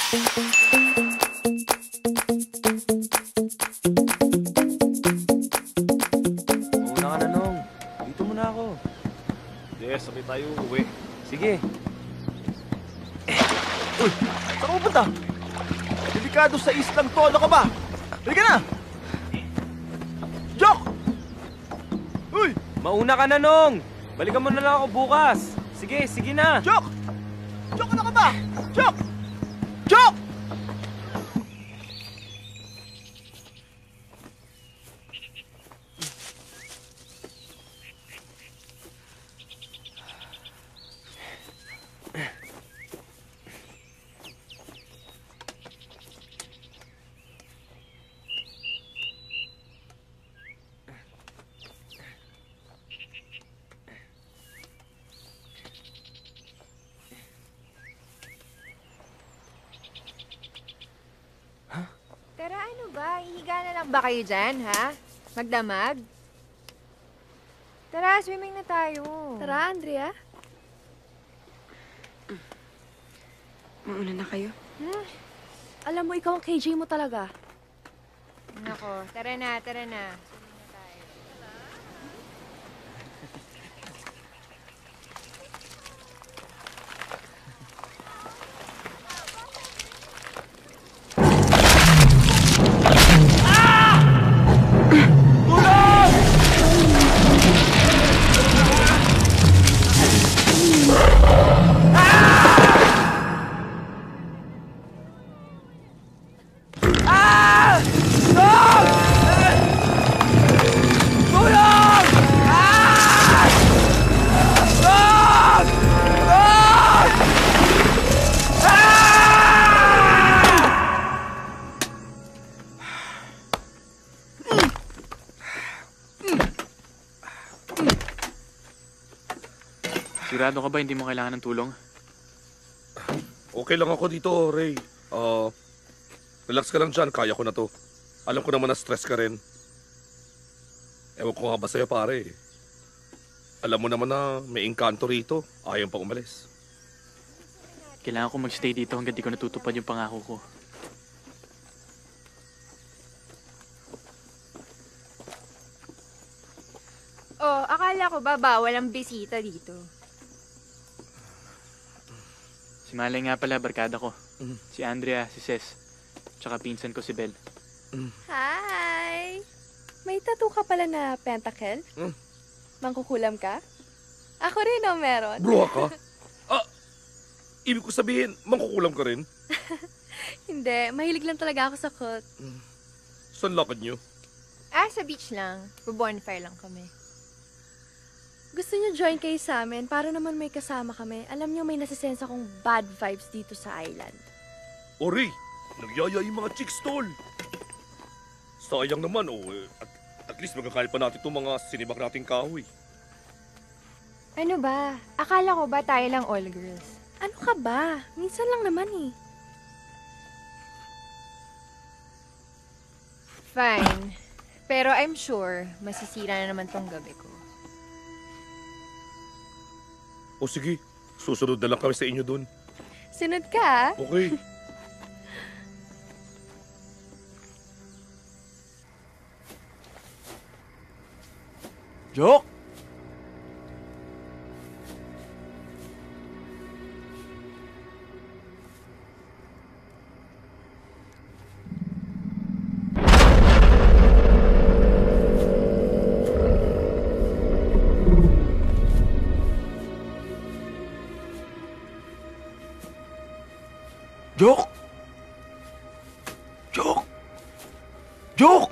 Mauna ka na, Nong. Dito muna ako. Yes, sabay tayo uwi. Sige. Uy! Saan ka pupunta? Delikado sa islang to. Ano ka ba? Halika na! Joke! Uy! Mauna ka na, Nong. Balikan mo na lang ako bukas. Sige, sige na. Joke! Joke, ano ka ba? Joke! Joke! Tara, ano ba? Ihiga na lang ba kayo dyan, ha? Magdamag? Tara, swimming na tayo. Tara, Andrea. Mauna na kayo. Alam mo, ikaw ang KJ mo talaga. Nako, tara na, tara na. Swimming na tayo. Sigurado ka ba hindi mo kailangan ng tulong? Okay lang ako dito, Ray. Relax ka lang dyan. Kaya ko na to. Alam ko naman na stress ka rin. Ewan ko nga ba sa'yo, pare. Alam mo naman na may engkanto rito. Ayaw pang umalis. Kailangan ko magstay dito hanggang di ko natutupad yung pangako ko. Oh, akala ko ba bawal ang bisita dito? Si Malay nga pala, barkada ko. Si Andrea, si Ces, tsaka pinsan ko si Belle. Hi! May tattoo ka pala na pentacle? Mangkukulam ka? Ako rin, meron. Bro ka? Ibig ko sabihin, mangkukulam ka rin? Hindi, mahilig lang talaga ako sa cult. Saan lakad nyo? Sa beach lang. Bonfire lang kami. Gusto niyo join kayo sa amin para naman may kasama kami. Alam niyo may nasisense akong bad vibes dito sa island. O Ray, nagyaya yung mga chicks tol. Sayang naman, at least magkakalit pa natin itong mga sinibak nating kahoy. Ano ba? Akala ko ba tayo lang all girls? Ano ka ba? Minsan lang naman eh. Fine. Pero I'm sure, masisira na naman tong gabi ko. O sige, susunod na lang kami sa inyo dun. Sunod ka? Okay. Joke! Joke! Joke! Joke!